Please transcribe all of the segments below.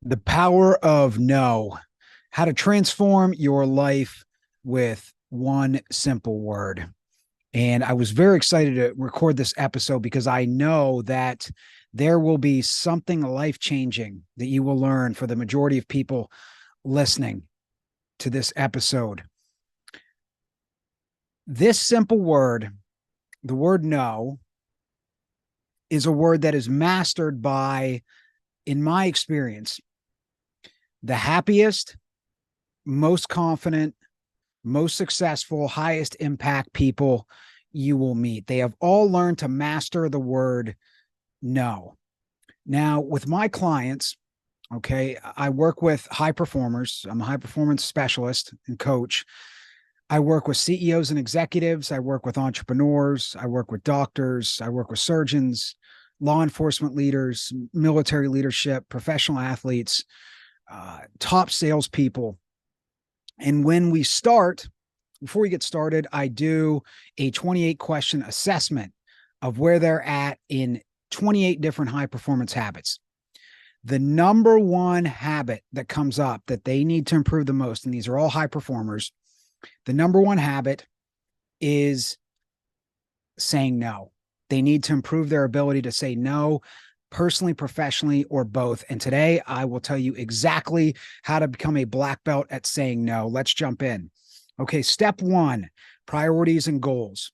The power of no, how to transform your life with one simple word. And I was very excited to record this episode because I know that there will be something life changing that you will learn for the majority of people listening to this episode. This simple word, the word no, is a word that is mastered by, in my experience, the happiest, most confident, most successful, highest impact people you will meet. They have all learned to master the word no. Now, with my clients, okay, I work with high performers. I'm a high performance specialist and coach. I work with CEOs and executives. I work with entrepreneurs. I work with doctors. I work with surgeons, law enforcement leaders, military leadership, professional athletes, top salespeople. And when we start, before we get started, I do a 28 question assessment of where they're at in 28 different high performance habits. The number one habit that comes up that they need to improve the most, and these are all high performers, the number one habit is saying no. They need to improve their ability to say no, personally, professionally, or both. And today I will tell you exactly how to become a black belt at saying no. Let's jump in. Okay, step one, priorities and goals.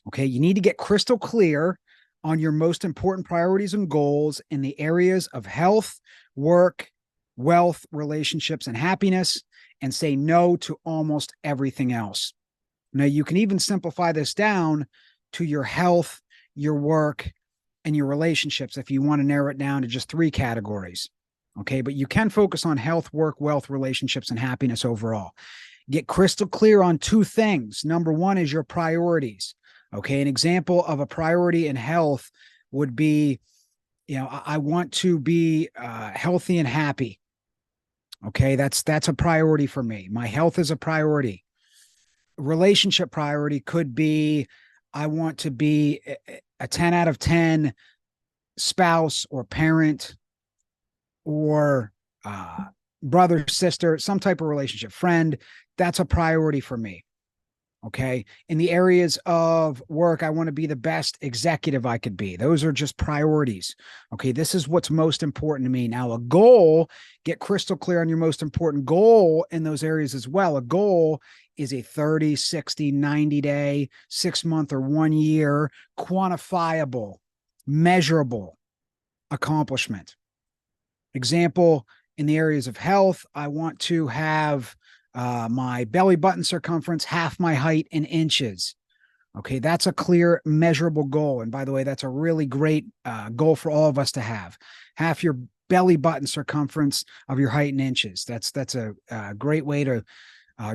Okay, you need to get crystal clear on your most important priorities and goals in the areas of health, work, wealth, relationships, and happiness, and say no to almost everything else. Now, you can even simplify this down to your health, your work, and your relationships if you want to narrow it down to just three categories. Okay, but you can focus on health, work, wealth, relationships, and happiness overall. Get crystal clear on two things. Number one is your priorities. Okay, an example of a priority in health would be, I want to be healthy and happy. Okay, that's a priority for me. My health is a priority. Relationship priority could be, I want to be a 10 out of 10 spouse or parent or brother, sister, some type of relationship, friend. That's a priority for me. Okay. In the areas of work, I want to be the best executive I could be. Those are just priorities. Okay. This is what's most important to me. Now, a goal, get crystal clear on your most important goal in those areas as well. A goal is a 30, 60, 90 day, 6 month, or 1 year quantifiable, measurable accomplishment. Example, in the areas of health, I want to have my belly button circumference half my height in inches. Okay, that's a clear, measurable goal. And by the way, that's a really great goal for all of us to have. Half your belly button circumference of your height in inches. That's a great way to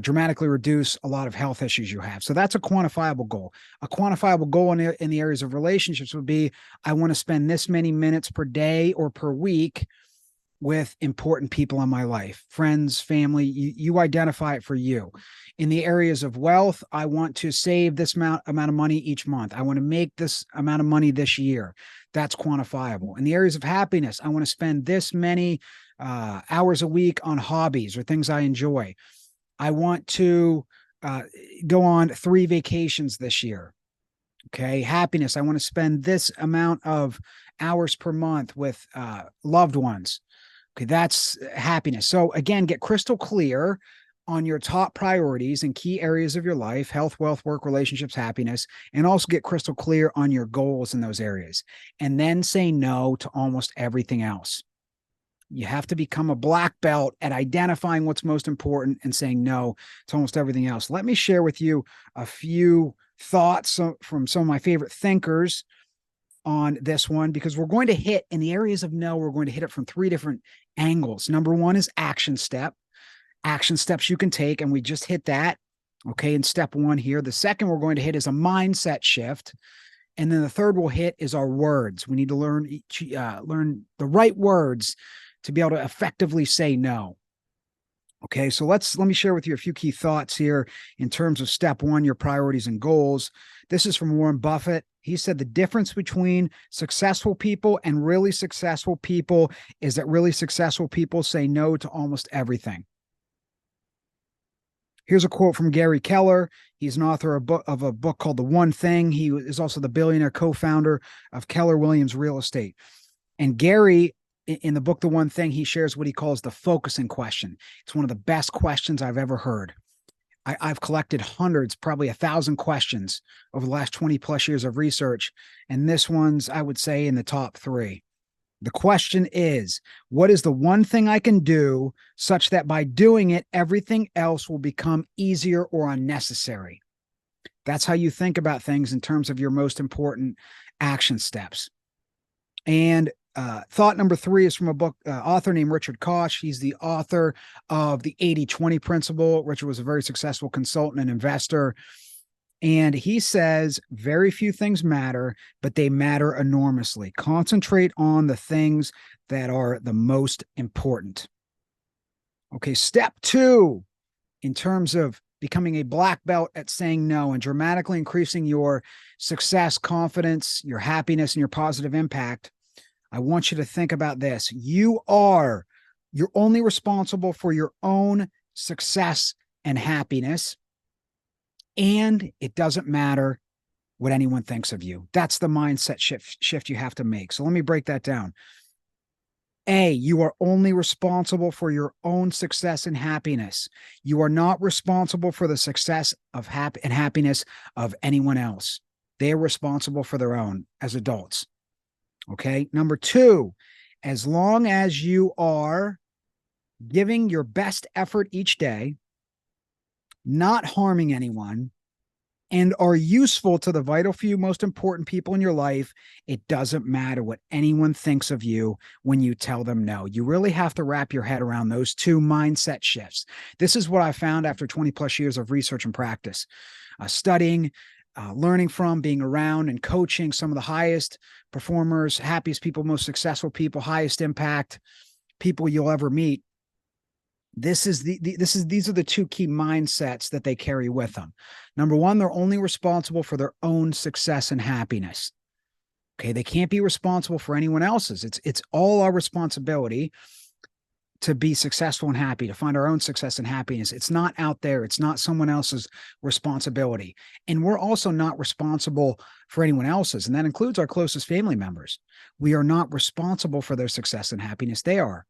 dramatically reduce a lot of health issues you have. So that's a quantifiable goal. A quantifiable goal in the areas of relationships would be, I want to spend this many minutes per day or per week with important people in my life, friends, family. You identify it for you. In the areas of wealth, I want to save this amount of money each month. I want to make this amount of money this year. That's quantifiable. In the areas of happiness, I want to spend this many hours a week on hobbies or things I enjoy. I want to go on 3 vacations this year. Okay. Happiness, I want to spend this amount of hours per month with loved ones. Okay, that's happiness. So again, get crystal clear on your top priorities and key areas of your life, health, wealth, work, relationships, happiness, and also get crystal clear on your goals in those areas. And then say no to almost everything else. You have to become a black belt at identifying what's most important and saying no to almost everything else. Let me share with you a few thoughts from some of my favorite thinkers on this one, because we're going to hit in the areas of no, we're going to hit it from 3 different angles. Number one is action steps you can take. And we just hit that. Okay. In step 1 here, the second we're going to hit is a mindset shift. And then the third we'll hit is our words. We need to learn the right words to be able to effectively say no. Okay, so let me share with you a few key thoughts here in terms of step one, your priorities and goals. This is from Warren Buffett. He said the difference between successful people and really successful people is that really successful people say no to almost everything. Here's a quote from Gary Keller. He's an author of a book called The One Thing. He is also the billionaire co-founder of Keller Williams Real Estate. And Gary, in the book, The One Thing, he shares what he calls the focusing question. It's one of the best questions I've ever heard. I've collected hundreds, probably 1,000 questions over the last 20 plus years of research. And this one's, I would say, in the top 3. The question is, what is the one thing I can do such that by doing it, everything else will become easier or unnecessary? That's how you think about things in terms of your most important action steps. And thought number 3 is from a book, author named Richard Koch. He's the author of the 80-20 principle. Richard was a very successful consultant and investor. And he says, very few things matter, but they matter enormously. Concentrate on the things that are the most important. Okay, step 2, in terms of becoming a black belt at saying no and dramatically increasing your success, confidence, your happiness, and your positive impact, I want you to think about this. You're only responsible for your own success and happiness. And it doesn't matter what anyone thinks of you. That's the mindset shift you have to make. So let me break that down. A, you are only responsible for your own success and happiness. You are not responsible for the success of and happiness of anyone else. They are responsible for their own as adults. Okay. Number 2, as long as you are giving your best effort each day, not harming anyone, and are useful to the vital few most important people in your life, it doesn't matter what anyone thinks of you when you tell them no. You really have to wrap your head around those 2 mindset shifts. This is what I found after 20 plus years of research and practice, studying, learning from, being around, and coaching some of the highest performers, happiest people, most successful people, highest impact people you'll ever meet. These are the 2 key mindsets that they carry with them. Number 1, they're only responsible for their own success and happiness. Okay, they can't be responsible for anyone else's. It's all our responsibility to be successful and happy, to find our own success and happiness. It's not out there. It's not someone else's responsibility. And we're also not responsible for anyone else's. And that includes our closest family members. We are not responsible for their success and happiness. They are.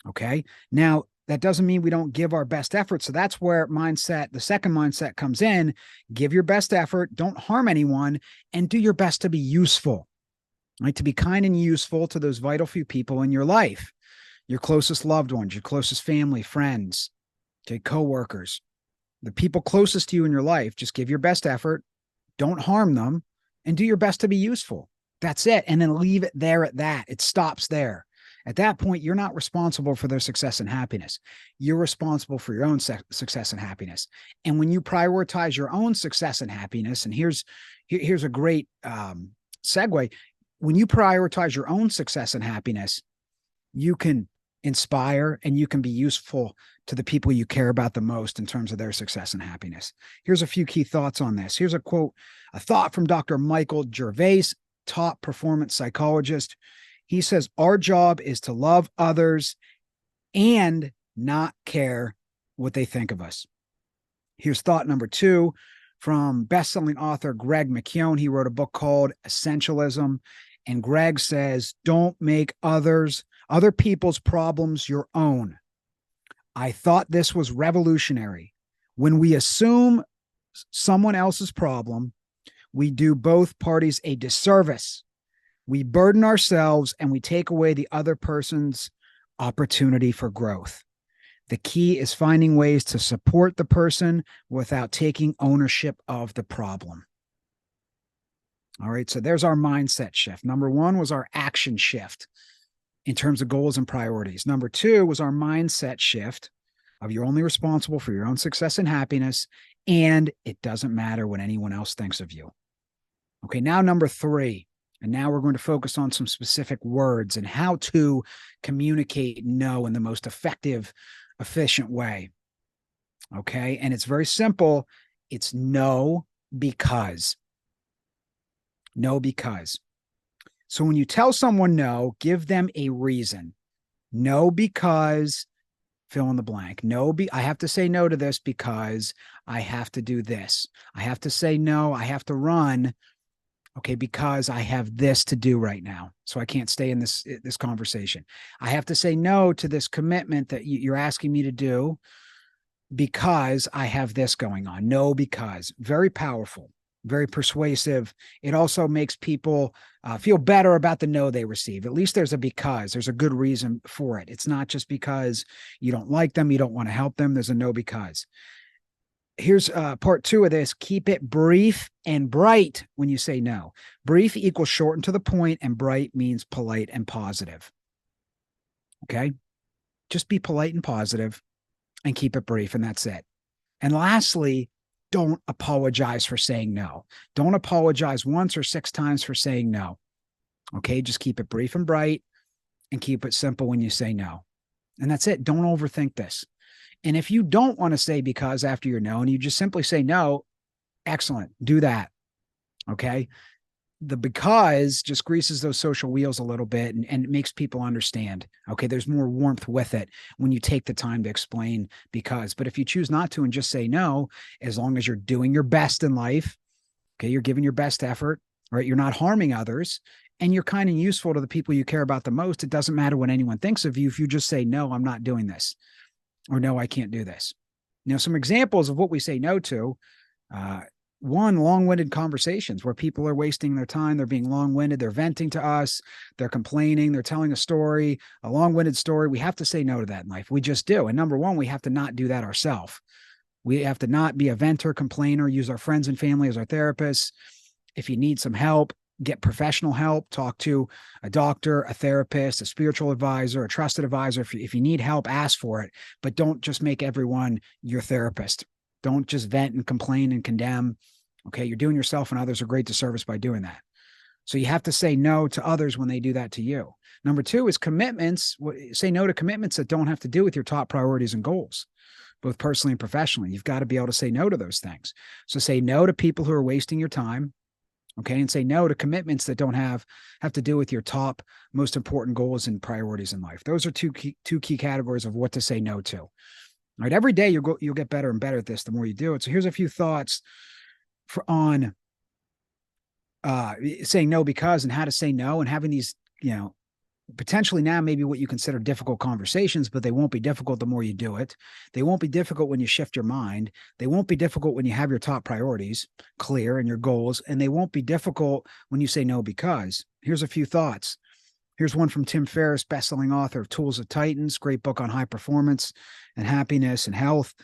Okay. Now, that doesn't mean we don't give our best effort. So that's where the second mindset comes in. Give your best effort. Don't harm anyone, and do your best to be useful, right? To be kind and useful to those vital few people in your life. Your closest loved ones, your closest family, friends, okay, coworkers, the people closest to you in your life. Just give your best effort, don't harm them, and do your best to be useful. That's it. And then leave it there at that. It stops there. At that point, you're not responsible for their success and happiness. You're responsible for your own success and happiness. And when you prioritize your own success and happiness, and here's a great segue. When you prioritize your own success and happiness, you can inspire and you can be useful to the people you care about the most in terms of their success and happiness. Here's a few key thoughts on this. Here's a quote, a thought from Dr. Michael Gervais, top performance psychologist. He says, our job is to love others and not care what they think of us. Here's thought number 2 from best-selling author Greg McKeown. He wrote a book called Essentialism. And Greg says, don't make other people's problems your own. I thought this was revolutionary. When we assume someone else's problem, we do both parties a disservice. We burden ourselves and we take away the other person's opportunity for growth. The key is finding ways to support the person without taking ownership of the problem. All right, so there's our mindset shift. Number 1 was our action shift in terms of goals and priorities. Number 2 was our mindset shift of you're only responsible for your own success and happiness, and it doesn't matter what anyone else thinks of you. Okay, now number 3, and now we're going to focus on some specific words and how to communicate no in the most effective, efficient way. Okay. And it's very simple. It's no because. No because. So when you tell someone no, give them a reason. No because fill in the blank. I have to say no to this because I have to do this. I have to say no. I have to run. Okay, because I have this to do right now. So I can't stay in this conversation. I have to say no to this commitment that you're asking me to do because I have this going on. No, because. Very powerful, very persuasive. It also makes people feel better about the no they receive. At least there's a because. There's a good reason for it. It's not just because you don't like them, you don't want to help them. There's a no because. Here's part two of this. Keep it brief and bright when you say no. Brief equals short and to the point, and bright means polite and positive. Okay? Just be polite and positive and keep it brief, and that's it. And lastly, don't apologize for saying no. Don't apologize once or 6 times for saying no. Okay? Just keep it brief and bright and keep it simple when you say no. And that's it. Don't overthink this. And if you don't want to say because after your no, and you just simply say no, excellent. Do that. Okay. The because just greases those social wheels a little bit and it makes people understand. Okay. There's more warmth with it when you take the time to explain because. But if you choose not to and just say no, as long as you're doing your best in life, okay, you're giving your best effort, right? You're not harming others and you're kind of useful to the people you care about the most. It doesn't matter what anyone thinks of you. If you just say, no, I'm not doing this. Or no, I can't do this. Now, some examples of what we say no to. One, long-winded conversations where people are wasting their time. They're being long-winded. They're venting to us. They're complaining. They're telling a story, a long-winded story. We have to say no to that in life. We just do. And number one, we have to not do that ourselves. We have to not be a venter, complainer, use our friends and family as our therapists. If you need some help, get professional help, talk to a doctor, a therapist, a spiritual advisor, a trusted advisor. If you need help, ask for it, but don't just make everyone your therapist. Don't just vent and complain and condemn. Okay. You're doing yourself and others a great disservice by doing that. So you have to say no to others when they do that to you. Number two is commitments. Say no to commitments that don't have to do with your top priorities and goals, both personally and professionally. You've got to be able to say no to those things. So say no to people who are wasting your time. Okay. And say no to commitments that don't have to do with your top, most important goals and priorities in life. Those are two key categories of what to say no to. All right. Every day you'll get better and better at this the more you do it. So here's a few thoughts on saying no because and how to say no and having these, potentially now maybe what you consider difficult conversations, but they won't be difficult the more you do it. They won't be difficult when you shift your mind. They won't be difficult when you have your top priorities clear and your goals, and they won't be difficult when you say no because. Here's a few thoughts. Here's one from Tim Ferriss, bestselling author of Tools of Titans, great book on high performance and happiness and health.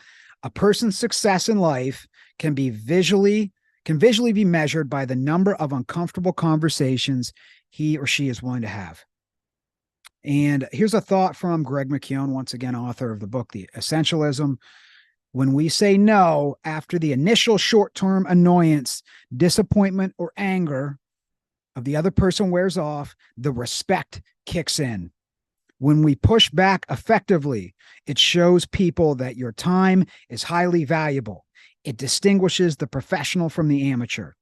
A person's success in life can visually be measured by the number of uncomfortable conversations he or she is willing to have. And here's a thought from Greg McKeown, once again, author of the book, The Essentialism. When we say no, after the initial short-term annoyance, disappointment, or anger of the other person wears off, the respect kicks in. When we push back effectively, it shows people that your time is highly valuable. It distinguishes the professional from the amateur.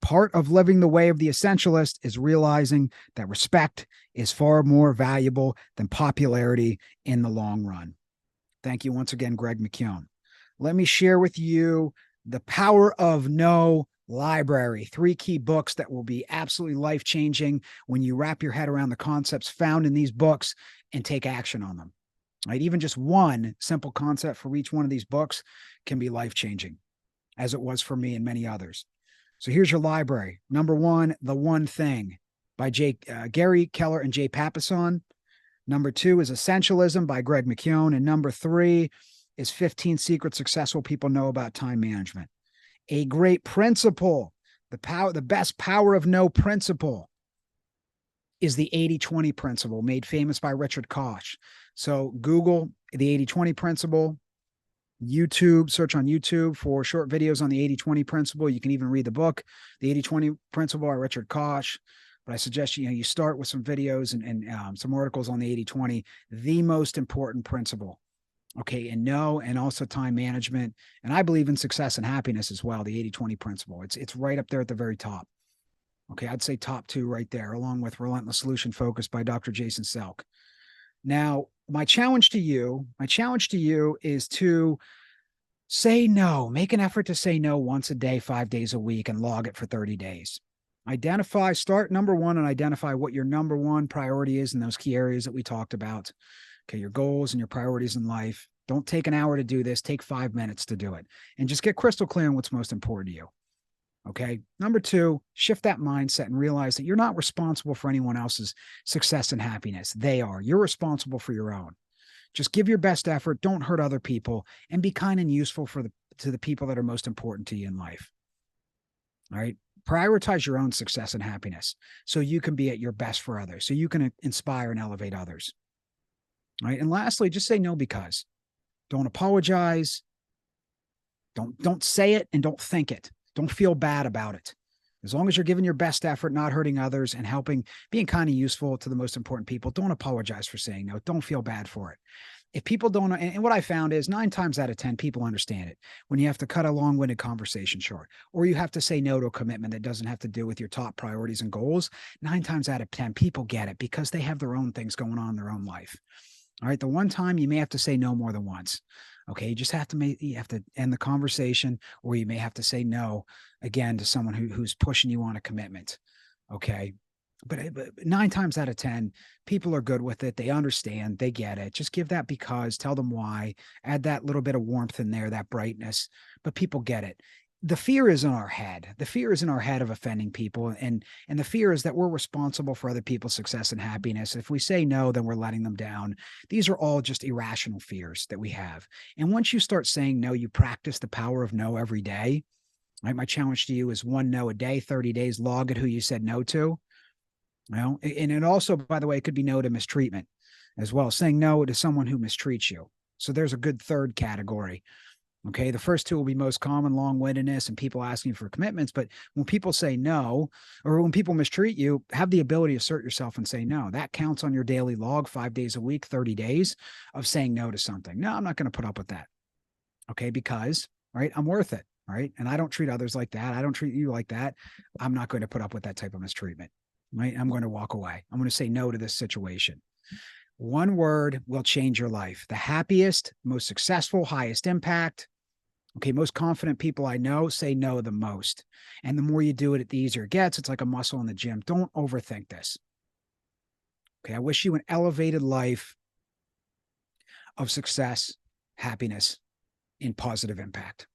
Part of living the way of the essentialist is realizing that respect is far more valuable than popularity in the long run. Thank you once again, Greg McKeown. Let me share with you the Power of No library, 3 key books that will be absolutely life-changing when you wrap your head around the concepts found in these books and take action on them. Right? Even just one simple concept for each one of these books can be life-changing, as it was for me and many others. So here's your library. Number 1, The One Thing by Gary Keller and Jay Papasan. Number 2 is Essentialism by Greg McKeown. And number 3 is 15 Secrets Successful People Know About Time Management. A great principle, the best power of no principle is the 80-20 principle, made famous by Richard Koch. So Google the 80-20 principle, YouTube, search on YouTube for short videos on the 80-20 principle. You can even read the book, The 80-20 Principle by Richard Koch. But I suggest you start with some videos and some articles on the 80-20, the most important principle. Okay. And no, and also time management. And I believe in success and happiness as well, the 80-20 principle. It's right up there at the very top. Okay. I'd say top two right there, along with Relentless Solution Focus by Dr. Jason Selk. Now, my challenge to you is to say no. Make an effort to say no once a day, 5 days a week, and log it for 30 days. Start number one and identify what your number one priority is in those key areas that we talked about. Okay, your goals and your priorities in life. Don't take an hour to do this. Take 5 minutes to do it. And just get crystal clear on what's most important to you. Okay. Number two, shift that mindset and realize that you're not responsible for anyone else's success and happiness. They are. You're responsible for your own. Just give your best effort. Don't hurt other people, and be kind and useful to the people that are most important to you in life. All right. Prioritize your own success and happiness so you can be at your best for others, so you can inspire and elevate others. All right. And lastly, just say no because. Don't apologize. Don't say it, and don't think it. Don't feel bad about it. As long as you're giving your best effort, not hurting others, and being kind of useful to the most important people, don't apologize for saying no. Don't feel bad for it. If people don't, and what I found is 9 times out of 10, people understand it when you have to cut a long-winded conversation short, or you have to say no to a commitment that doesn't have to do with your top priorities and goals. 9 times out of 10, people get it because they have their own things going on in their own life. All right. The one time you may have to say no more than once. Okay. You have to end the conversation, or you may have to say no again to someone who's pushing you on a commitment. Okay. But 9 times out of 10, people are good with it. They understand, they get it. Just give that because, tell them why, add that little bit of warmth in there, that brightness, but people get it. The fear is in our head. The fear is in our head of offending people. And the fear is that we're responsible for other people's success and happiness. If we say no, then we're letting them down. These are all just irrational fears that we have. And once you start saying no, you practice the power of no every day. Right? My challenge to you is 1 no a day, 30 days, log it who you said no to. Well, and it also, by the way, it could be no to mistreatment as well, saying no to someone who mistreats you. So there's a good third category. Okay. The first two will be most common, long-windedness and people asking for commitments. But when people say no, or when people mistreat you, have the ability to assert yourself and say no. That counts on your daily log, 5 days a week, 30 days of saying no to something. No, I'm not going to put up with that. Okay. Because, right, I'm worth it. Right. And I don't treat others like that. I don't treat you like that. I'm not going to put up with that type of mistreatment. Right. I'm going to walk away. I'm going to say no to this situation. One word will change your life. The happiest, most successful, highest impact. Okay, most confident people I know say no the most. And the more you do it, the easier it gets. It's like a muscle in the gym. Don't overthink this. Okay, I wish you an elevated life of success, happiness, and positive impact.